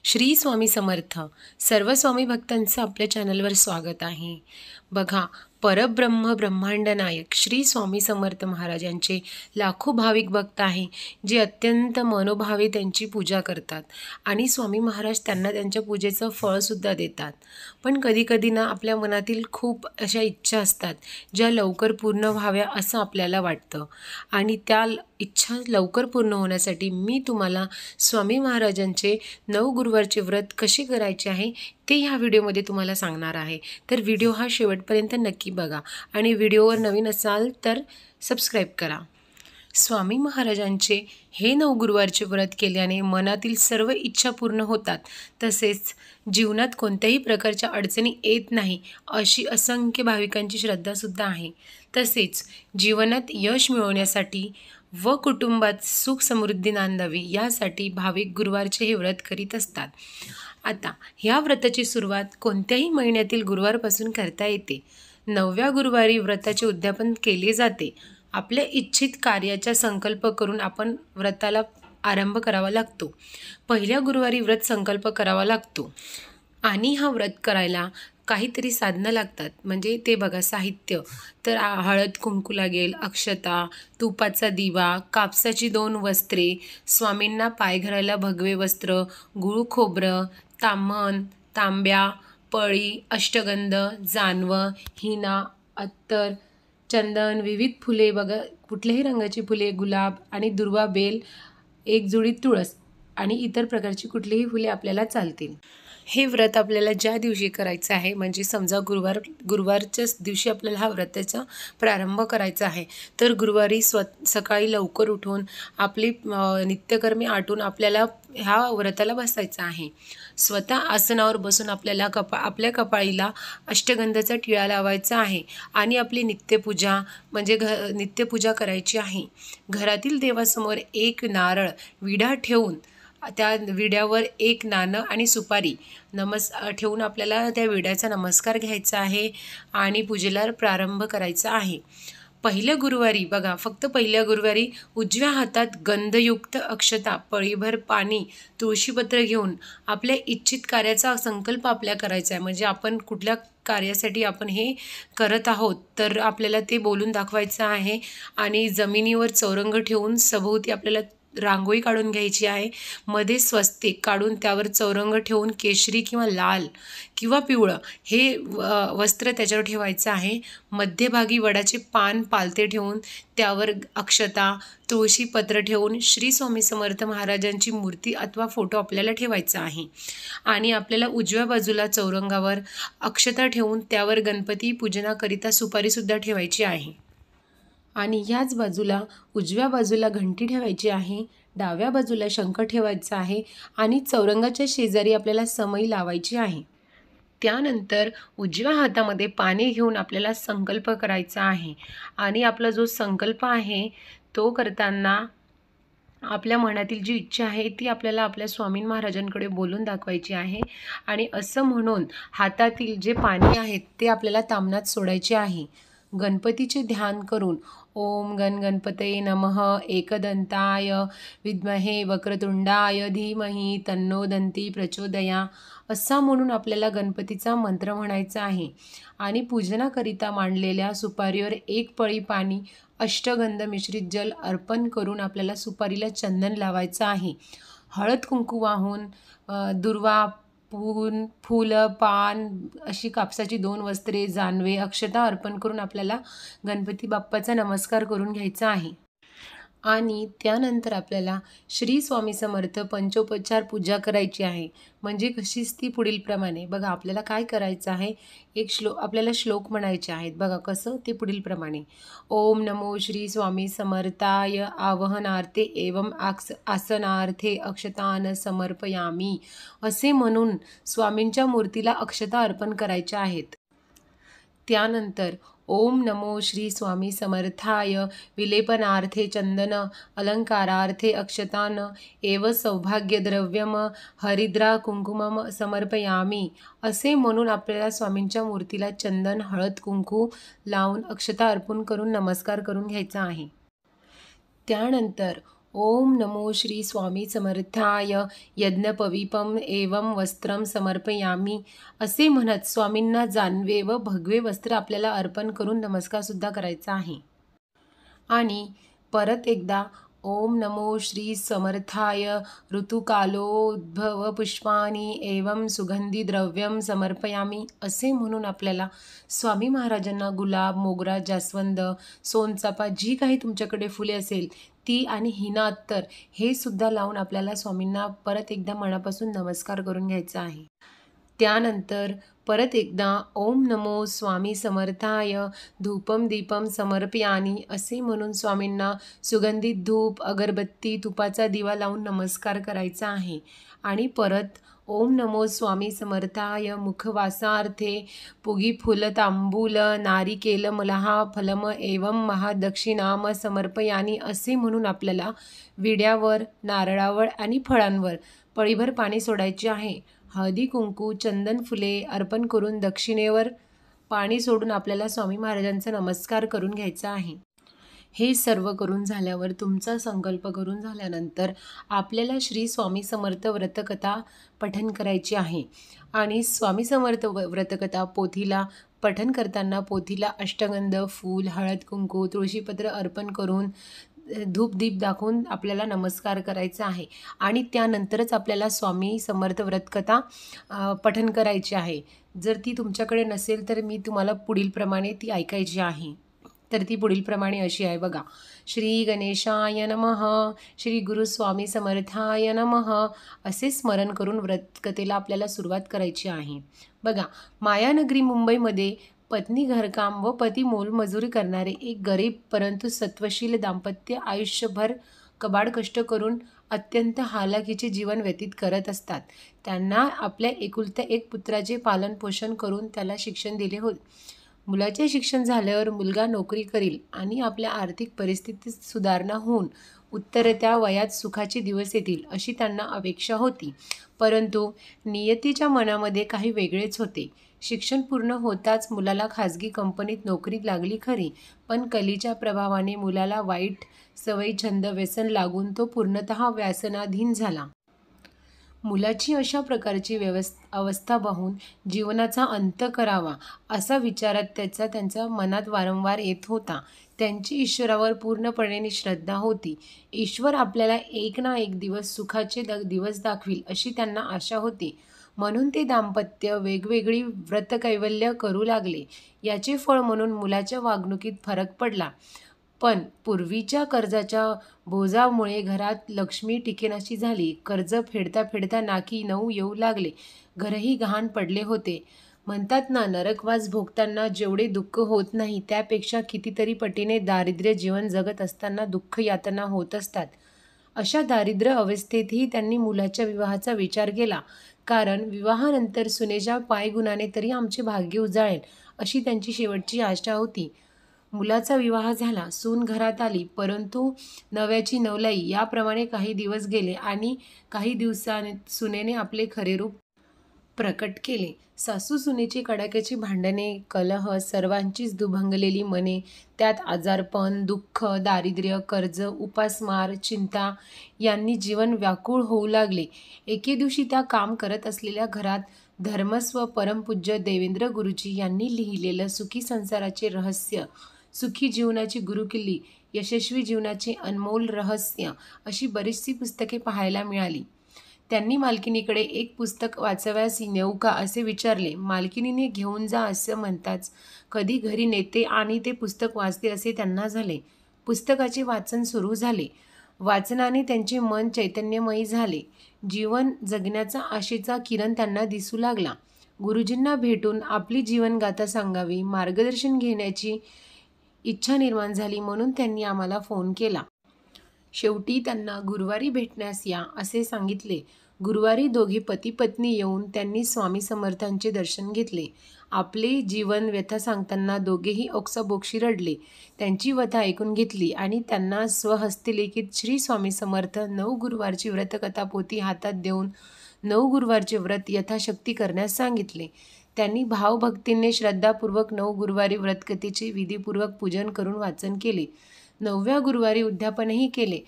श्री स्वामी समर्थ. सर्व स्वामी भक्तांचं आपल्या चॅनलवर स्वागत आहे. बघा, परब्रह्म ब्रह्मांड नायक श्री स्वामी समर्थ महाराज यांचे लाखो भाविक भक्त आहे, जे अत्यंत मनोभावे त्यांची पूजा करतात आणि स्वामी महाराज त्यांना त्यांच्या पूजेचं फळसुद्धा देतात. पण कधीकधी ना आपल्या मनातील खूप अशा इच्छा असतात, ज्या लवकर पूर्ण व्हाव्या असं आपल्याला वाटतं. आणि त्या इच्छा लवकर पूर्ण होण्यासाठी मी तुम्हाला स्वामी महाराजांचे 9 गुरुवारचे व्रत कसे करायचे आहे ते ह्या व्हिडिओमध्ये तुम्हाला सांगणार आहे. तर व्हिडिओ हा शेवटपर्यंत नक्की बघा आणि व्हिडिओवर नवीन असाल तर सबस्क्राईब करा. स्वामी महाराजांचे हे 9 गुरुवारचे व्रत केल्याने मनातील सर्व इच्छा पूर्ण होतात, तसेच जीवनात कोणत्याही प्रकारच्या अडचणी येत नाही अशी असंख्य भाविकांची श्रद्धासुद्धा आहे. तसेच जीवनात यश मिळवण्यासाठी व कुटुंबात सुख समृद्धी नांदावी यासाठी भाविक गुरुवारचे हे व्रत करीत असतात. आता ह्या व्रताची सुरुवात कोणत्याही महिन्यातील गुरुवारपासून करता येते. 9व्या गुरुवारी व्रताचे उद्यापन केले जाते. आपल्या इच्छित कार्याचा संकल्प करून आपण व्रताला आरंभ करावा लागतो. पहिल्या गुरुवारी व्रत संकल्प करावा लागतो आणि हा व्रत करायला काहीतरी साधनं लागतात. म्हणजे ते बघा, साहित्य तर हळद कुंकू लागेल, अक्षता, तुपाचा दिवा, कापसाची 2 वस्त्रे, स्वामींना पाय घालायला भगवे वस्त्र, गुळ खोबरं, ताम्हण, तांब्या, पळी, अष्टगंध, जानवं, हिना, अत्तर, चंदन, विविध फुले बघा, कुठल्याही रंगाची फुले, गुलाब आणि दुर्वा, बेल, एक जुडी तुळस आणि इतर प्रकारची कुठलीही फुले आपल्याला चालतील. हे व्रत आपल्याला ज्या दिवशी करायचं आहे, म्हणजे समजा गुरुवारच्याच दिवशी आपल्याला हा व्रताचा प्रारंभ करायचा आहे, तर गुरुवारी सकाळी लवकर उठून आपली नित्यकर्मी आटून आपल्याला ह्या व्रताला बसायचं आहे. स्वतः आसनावर बसून आपल्याला आपल्या कपाळीला अष्टगंधाचा टिळा लावायचा आहे आणि आपली नित्यपूजा म्हणजे नित्यपूजा करायची आहे. घरातील देवासमोर एक नारळ विडा ठेवून त्या विड्यावर एक नाणं आणि सुपारी ठेवून आपल्याला त्या विड्याचा नमस्कार घ्यायचा आहे आणि पूजेला प्रारंभ करायचा आहे. पहिल्या गुरुवारी बघा, फक्त पहिल्या गुरुवारी उजव्या हातात गंधयुक्त अक्षता, पळीभर पाणी, तुळशीपत्र घेऊन आपल्या इच्छित कार्याचा संकल्प आपल्या करायचा आहे. म्हणजे आपण कुठल्या कार्यासाठी आपण हे करत आहोत तर आपल्याला ते बोलून दाखवायचं आहे. आणि जमिनीवर चौरंग ठेवून सभोवती आपल्याला रांगोळी काढून घ्यायची आहे. मध्ये स्वस्तिक काढून त्यावर चौरंग ठेवून केशरी किंवा लाल किंवा पिवळं हे वस्त्र त्याच्यावर ठेवायचं आहे. मध्यभागी वडाचे पान पालते ठेवून त्यावर अक्षता, तुळशीपत्र ठेवून श्री स्वामी समर्थ महाराजांची मूर्ती अथवा फोटो आपल्याला ठेवायचा आहे. आणि आपल्याला उजव्या बाजूला चौरंगावर अक्षता ठेवून त्यावर गणपती पूजनाकरिता सुपारीसुद्धा ठेवायची आहे. आणि ह्याच बाजूला उजव्या बाजूला घंटी ठेवायची आहे, डाव्या बाजूला शंख ठेवायचा आहे आणि चौरंगाच्या शेजारी आपल्याला समई लावायची आहे. त्यानंतर उजव्या हातामध्ये पाणी घेऊन आपल्याला संकल्प करायचा आहे. आणि आपला जो संकल्प आहे तो करताना आपल्या मनातील जी इच्छा आहे ती आपल्याला आपल्या स्वामी महाराजांकडे बोलून दाखवायची आहे. आणि असं म्हणून हातातील जे पाणी आहे ते आपल्याला ताम्हणात सोडायचे आहे. गणपतीचे ध्यान करून ओम गणपतये नमः एकदंताय विद्महे वक्रतुंडाय धीमहि तन्नो दंती प्रचोदया असा म्हणून आपल्याला गणपतीचा मंत्र म्हणायचा आहे. आणि पूजनाकरिता मांडलेल्या सुपारीवर 1 पळी पाणी, अष्टगंध मिश्रित जल अर्पण करून आपल्याला सुपारीला चंदन लावायचं आहे. हळद कुंकू वाहून दुर्वा, फुलं, पान अशी कापसाची 2 वस्त्रे, जानवे, अक्षता अर्पण करून आपल्याला गणपती बाप्पाचा नमस्कार करून घ्यायचा आहे. आणि त्यानंतर आपल्याला श्री स्वामी समर्थ पंचोपचार पूजा करायची आहे. म्हणजे कशीच ती पुढील प्रमाणे बघा, आपल्याला काय करायचं आहे, आपल्याला श्लोक म्हणायचे आहेत. बघा कसं ते पुढील प्रमाणे. ओम नमो श्री स्वामी समर्थाय आवाहनार्थे एवं आसनार्थे अक्षतान समर्पयामी असे म्हणून स्वामींच्या मूर्तीला अक्षता अर्पण करायच्या आहेत. त्यानंतर ओम नमो श्री स्वामी समर्थाय विलेपनार्थे चंदन अलंकारार्थे अक्षतान एव सौभाग्यद्रव्यम हरिद्रा कुंकुमम समर्पयामी असे म्हणून आपल्याला स्वामींच्या मूर्तीला चंदन, हळद कुंकू लावून अक्षता अर्पण करून नमस्कार करून घ्यायचा आहे. त्यानंतर ओम नमो श्री स्वामी समर्थाय यज्ञपवीपम एवं वस्त्रम समर्पयामी असे म्हणत स्वामींना जानवे व भगवे वस्त्र आपल्याला अर्पण करून नमस्कारसुद्धा करायचा आहे. आणि परत एकदा ओम नमो श्री समर्थाय ऋतुकालोद्भव पुष्पाणी एवं सुगंधी द्रव्यम समर्पयामी असे म्हणून आपल्याला स्वामी महाराजांना गुलाब, मोगरा, जास्वंद, सोनचाफा जी काही तुमच्याकडे फुले असेल ती आणि हिना अत्तर हे सुद्धा लावून आपल्याला स्वामींना परत एकदा मनापासून नमस्कार करून घ्यायचा आहे. त्यानंतर परत एकदा ओम नमो स्वामी समर्थाय धूपम दीपम समर्पयामी असे म्हणून स्वामींना सुगंधित धूप, अगरबत्ती, तुपाचा दिवा लावून नमस्कार करायचा आहे. आणि परत ओम नमो स्वामी समर्थाय मुखवासार्थे पुगी फुल तांबूल नारिकेल मलहा फलम एवं महादक्षिणाम समर्पयामी असे म्हणून आपल्याला विड्यावर, नारळावर आणि फळांवर पळीभर पाणी सोडायचे आहे. हळदी, कुंकू, चंदन, फुले अर्पण करून दक्षिणेवर पाणी सोडून आपल्याला स्वामी महाराजांचा नमस्कार करून घ्यायचा आहे. हे सर्व करून झाल्यावर तुमचा संकल्प करून झाल्यानंतर आपल्याला श्री स्वामी समर्थ व्रतकथा पठण करायची आहे. आणि स्वामी समर्थ व्रतकथा पोथीला पठण करताना पोथीला अष्टगंध, फूल, हळद, कुंकू, तुळशीपत्र अर्पण करून धूप दीप दाखवून आपल्याला नमस्कार करायचा आहे. आणि त्यानंतरच आपल्याला स्वामी समर्थ व्रतकथा पठण करायची आहे. जर ती तुमच्याकडे नसेल तर मी तुम्हाला पुढीलप्रमाणे ती ऐकायची आहे. तर ती पुढीलप्रमाणे अशी आहे बघा. श्री गणेशाय नमः, श्री गुरुस्वामी समर्थाय नमः असे स्मरण करून व्रतकथेला आपल्याला सुरुवात करायची आहे. बघा, मायानगरी मुंबईमध्ये पत्नी घरकाम व पती मोलमजुरी करणारे एक गरीब परंतु सत्वशील दाम्पत्य आयुष्यभर कबाड कष्ट करून अत्यंत हालाखीचे जीवन व्यतीत करत असतात. त्यांना आपल्या एकुलत्या एक पुत्राचे पालन पोषण करून त्याला शिक्षण दिले होते. मुलाचे शिक्षण झाल्यावर मुलगा नोकरी करील आणि आपल्या आर्थिक परिस्थितीत सुधारणा होऊन उत्तरत्या वयात सुखाचे दिवस येतील अशी त्यांना अपेक्षा होती. परंतु नियतीच्या मनामध्ये काही वेगळेच होते. शिक्षण पूर्ण होताच मुलाला खाजगी कंपनीत नोकरी लागली खरी, पण कलीच्या प्रभावाने मुलाला वाईट सवयी, छंद, व्यसन लागून तो पूर्णतः व्यसनाधीन झाला. मुलाची अशा प्रकारची अवस्था पाहून जीवनाचा अंत करावा असा विचारात त्यांच्या मनात वारंवार येत होता. त्यांची ईश्वरावर पूर्णपणे श्रद्धा होती. ईश्वर आपल्याला एक ना एक दिवस सुखाचे दिवस दाखविल अशी त्यांना आशा होती. म्हणून ते दाम्पत्य वेगवेगळी व्रतकैवल्य करू लागले. याचे फळ म्हणून मुलाच्या वागणुकीत फरक पडला. पण पूर्वीच्या कर्जाच्या बोजामुळे घरात लक्ष्मी टिकेनाशी झाली. कर्ज फेडता फेडता नाकी नऊ येऊ लागले. घरही गहाण पडले होते. म्हणतात ना, नरकवास भोगताना जेवढे दुःख होत नाही त्यापेक्षा कितीतरी पटीने दारिद्र्य जीवन जगत असताना दुःख यातना होत असतात. अशा दारिद्र्य अवस्थेतही त्यांनी मुलाच्या विवाहाचा विचार केला. कारण विवाहानंतर सुनेच्या पायगुणाने तरी आमचे भाग्य उजाळेल अशी त्यांची शेवटची आशा होती. मुलाचा विवाह झाला, सून घरात आली, परंतु नव्याची नवलाई याप्रमाणे काही दिवस गेले आणि काही दिवसांनी सुनेने आपले खरे रूप प्रकट केले. सासू सुनेची कडाक्याची भांडणे, कलह, सर्वांचीच दुभंगलेली मने, त्यात आजारपण, दुःख, दारिद्र्य, कर्ज, उपासमार, चिंता यांनी जीवन व्याकुळ होऊ लागले. एके दिवशी त्या काम करत असलेल्या घरात धर्मस्व परमपूज्य देवेंद्र गुरुजी यांनी लिहिलेलं सुखी संसाराचे रहस्य, सुखी जीवनाची गुरुकिल्ली, यशस्वी जीवनाचे अनमोल रहस्य अशी बरीचशी पुस्तके पाहायला मिळाली. त्यांनी मालकिनीकडे एक पुस्तक वाचाव्यास नेऊ का असे विचारले. मालकिनीने घेऊन जा असं म्हणताच कधी घरी नेते आणि ते पुस्तक वाचते असे त्यांना झाले. पुस्तकाचे वाचन सुरू झाले. वाचनाने त्यांचे मन चैतन्यमयी झाले. जीवन जगण्याचा आशेचा किरण त्यांना दिसू लागला. गुरुजींना भेटून आपली जीवनगाथा सांगावी, मार्गदर्शन घेण्याची इच्छा निर्माण झाली, म्हणून त्यांनी आम्हाला फोन केला. शेवटी त्यांना गुरुवारी भेटण्यास या असे सांगितले. गुरुवारी दोघे पती पत्नी येऊन त्यांनी स्वामी समर्थांचे दर्शन घेतले. आपले जीवन व्यथा सांगताना दोघेही ओक्साबोक्षी रडले. त्यांची व्यथा ऐकून घेतली आणि त्यांना स्वहस्तलिखित श्री स्वामी समर्थ 9 गुरुवारची व्रतकथा पोथी हातात देऊन 9 गुरुवारचे व्रत यथाशक्ती करण्यास सांगितले. त्यांनी भावभक्तीने श्रद्धापूर्वक 9 गुरुवारी व्रतकथेचे विधीपूर्वक पूजन करून वाचन केले. 9व्या गुरुवारी उद्यापनही केले.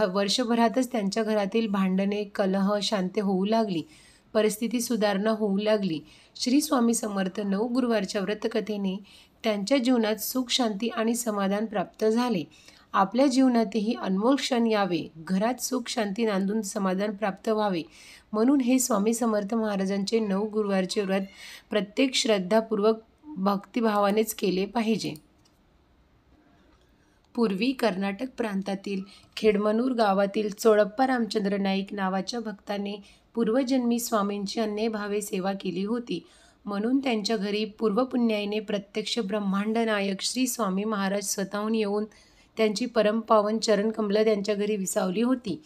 वर्षभरातच त्यांच्या घरातील भांडणे, कलह शांत होऊ लागली. परिस्थिती सुधारणा होऊ लागली. श्री स्वामी समर्थ 9 गुरुवारच्या व्रतकथेने त्यांच्या जीवनात सुख, शांती आणि समाधान प्राप्त झाले. आपल्या जीवनातही अनमोल क्षण यावे, घरात सुख शांती नांदून समाधान प्राप्त व्हावे म्हणून हे स्वामी समर्थ महाराजांचे 9 गुरुवारचे व्रत प्रत्येक श्रद्धापूर्वक भक्तिभावानेच केले पाहिजे. पूर्वी कर्नाटक प्रांतातील खेडमनूर गावातील चोळप्पा रामचंद्र नाईक नावाच्या भक्ताने पूर्वजन्मी स्वामींची अन्यभावे सेवा केली होती. म्हणून त्यांच्या घरी पूर्वपुण्याईने प्रत्यक्ष ब्रह्मांड नायक श्री स्वामी महाराज स्वतःहून येऊन त्यांची परमपावन चरणकमलं त्यांच्या घरी विसावली होती.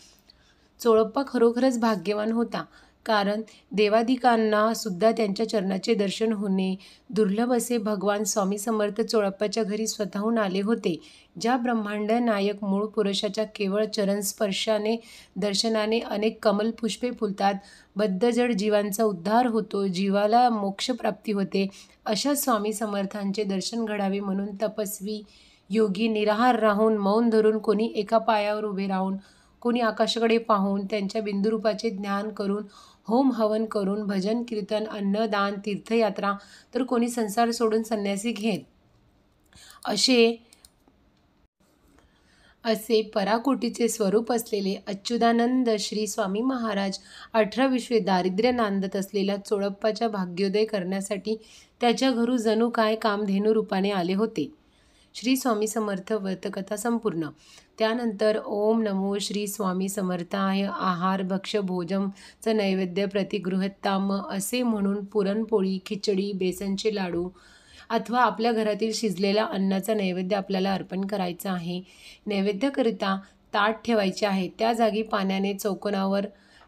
चोळप्पा खरोखरच भाग्यवान होता, कारण देवादिकांना सुद्धा त्यांच्या चरणाचे दर्शन होणे दुर्लभ असे भगवान स्वामी समर्थ चोळप्पाच्या घरी स्वतःहून आले होते. ज्या ब्रह्मांड नायक मूळ पुरुषाच्या केवळ चरणस्पर्शाने दर्शनाने अनेक कमलपुष्पे फुलतात, बद्धजड जीवांचा उद्धार होतो, जीवाला मोक्षप्राप्ती होते, अशा स्वामी समर्थांचे दर्शन घडावे म्हणून तपस्वी योगी निराहार राहून, मौन धरून, कोणी एका पायावर उभे राहून, कोणी आकाशाकडे पाहून, त्यांच्या बिंदुरूपाचे ध्यान करून, होम हवन करून, भजन कीर्तन, अन्नदान, तीर्थयात्रा, तर कोणी संसार सोडून संन्यासी घेत, असे पराकोटीचे स्वरूप असलेले अच्युतानंद श्री स्वामी महाराज 18 विश्वे दारिद्र्य नांदत असलेल्या चोळप्पाच्या भाग्योदय करण्यासाठी त्याच्या घरू जणू काय कामधेनू रूपाने आले होते. श्री स्वामी समर्थ व्रतकथा संपूर्ण. त्यानंतर ओम नमो श्री स्वामी समर्थाय आहार भक्ष भोजमचं नैवेद्य प्रतिगृहत्ताम असे म्हणून पुरणपोळी, खिचडी, बेसनचे लाडू अथवा आपल्या घरातील शिजलेल्या अन्नाचा नैवेद्य आपल्याला अर्पण करायचा आहे. नैवेद्याकरिता ताट ठेवायचे आहे. त्या जागी पाण्याने चौकोनावर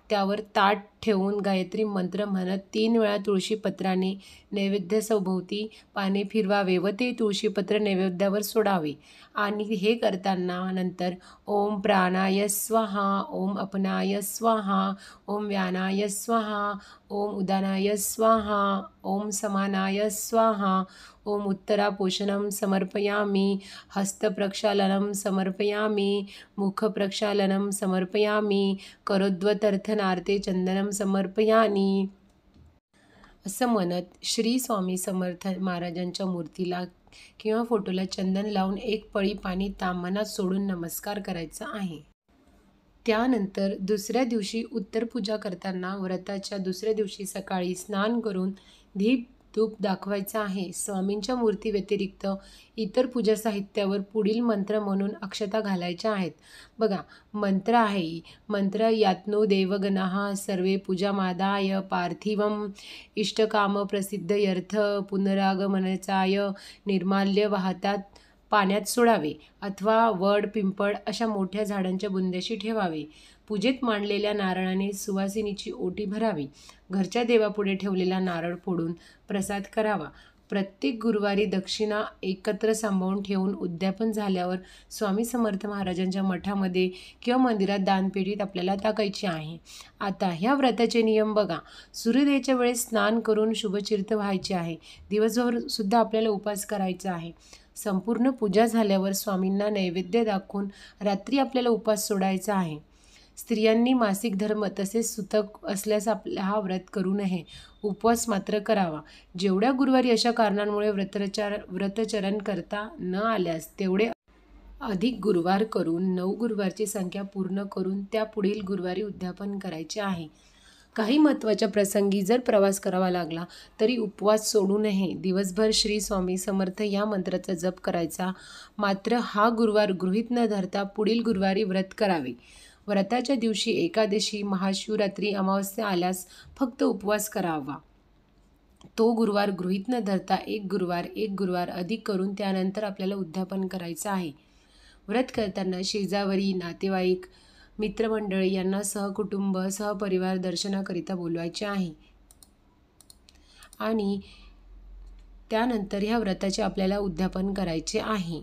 त्यावर ताट ठेवून गायत्री मंत्र म्हणत 3 वेळा तुळशीपत्राने नैवेद्यासभोवती पाने फिरवावे व ते तुळशीपत्र नैवेद्यावर सोडावे. आणि हे करताना नंतर ओम प्राणाय स्वाहा, ओम अपनाय स्वाहा, ओम व्यानाय स्वाहा, ओम उदानाय स्वाहा, ओम समानाय स्वाहा, ओम उत्तरापोषणं समर्पयामि, हस्तप्रक्षालनं समर्पयामि, मुखप्रक्षालनं समर्पयामि, करोद्वतर्थनार्ते चंदनं समर्पयामि असं म्हणत श्री स्वामी समर्थ महाराजांच्या मूर्तीला किंवा फोटोला चंदन लावून 1 पळी पाणी ताम्हाणात सोडून नमस्कार करायचा आहे. त्यानंतर दुसऱ्या दिवशी उत्तर पूजा करताना व्रताच्या दुसऱ्या दिवशी सकाळी स्नान करून दीप धूप दाखवायचा आहे. स्वामींच्या मूर्ती व्यतिरिक्त इतर पूजा साहित्यावर पुढील मंत्र म्हणून अक्षता घालायच्या आहेत. बघा, मंत्र आहे. मंत्र यात्नो देवगणः सर्वे पूजामादाय पार्थिवम इष्टकाम प्रसिद्धयर्थ पुनरागमनाचाय निर्माल्य वाहतात पाण्यात सोडावे अथवा वड, पिंपळ अशा मोठ्या झाडांच्या बुंद्याशी ठेवावे. पूजेत मांडलेल्या नारळाने सुवासिनीची ओटी भरावी. घरच्या देवापुढे ठेवलेला नारळ फोडून प्रसाद करावा. प्रत्येक गुरुवारी दक्षिणा एकत्र सांभाळून ठेवून उद्यापन झाल्यावर स्वामी समर्थ महाराजांच्या मठामध्ये किंवा मंदिरात दानपेटीत आपल्याला टाकायची आहे. आता ह्या व्रताचे नियम बघा. सूर्योदयाच्या वेळेस स्नान करून शुभचिर्त व्हायचे आहे. दिवसभर सुद्धा आपल्याला उपवास करायचा आहे. संपूर्ण पूजा झाल्यावर स्वामींना नैवेद्य दाखवून रात्री आपल्याला उपवास सोडायचा आहे. स्त्रियांनी मासिक धर्म तसेच सुतक असल्यास आपला हा व्रत करू नये. उपवास मात्र करावा. जेवढ्या गुरुवारी अशा कारणांमुळे व्रतचरण करता न आल्यास तेवढे अधिक गुरुवार करून 9 गुरुवारची संख्या पूर्ण करून त्या पुढील गुरुवारी उद्यापन करायचे आहे. काही महत्त्वाच्या प्रसंगी जर प्रवास करावा लागला तरी उपवास सोडू नये. दिवसभर श्री स्वामी समर्थ या मंत्राचा जप करायचा. मात्र हा गुरुवार गृहीत न धरता पुढील गुरुवारी व्रत करावे. व्रताच्या दिवशी एकादशी, महाशिवरात्री, अमावस्या आल्यास फक्त उपवास करावा. तो गुरुवार गृहीत न धरता एक गुरुवार अधिक करून त्यानंतर आपल्याला उद्यापन करायचं आहे. व्रत करताना शेजारी, नातेवाईक, मित्रमंडळी यांना सहकुटुंब, सहपरिवार दर्शनाकरिता बोलवायचे आहे. आणि त्यानंतर ह्या व्रताचे आपल्याला उद्यापन करायचे आहे.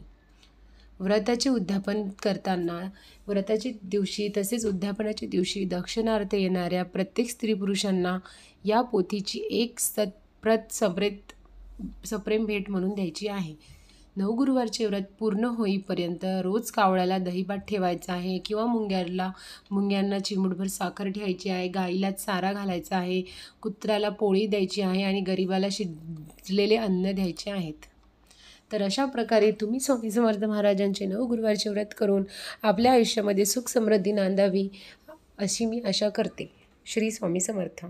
व्रताचे उद्यापन करताना व्रताच्या दिवशी तसेच उद्यापनाच्या दिवशी दक्षिणार्थ येणाऱ्या प्रत्येक स्त्री पुरुषांना या पोथीची एक सत्प्रत सप्रेम भेट म्हणून द्यायची आहे. 9 गुरुवारचे व्रत पूर्ण होईपर्यंत रोज कावळ्याला दहीभात ठेवायचा आहे किंवा मुंग्यांना चिमूटभर साखर ठेवायची आहे, गाईला चारा घालायचा आहे, कुत्र्याला पोळी द्यायची आहे आणि गरिबाला शिजलेले अन्न द्यायचे आहेत. तर अशा प्रकारे तुम्ही स्वामी समर्थ महाराजांचे 9 गुरुवारचे व्रत करून आपल्या आयुष्यामध्ये सुख समृद्धी नांदावी अशी मी आशा करते. श्री स्वामी समर्थ.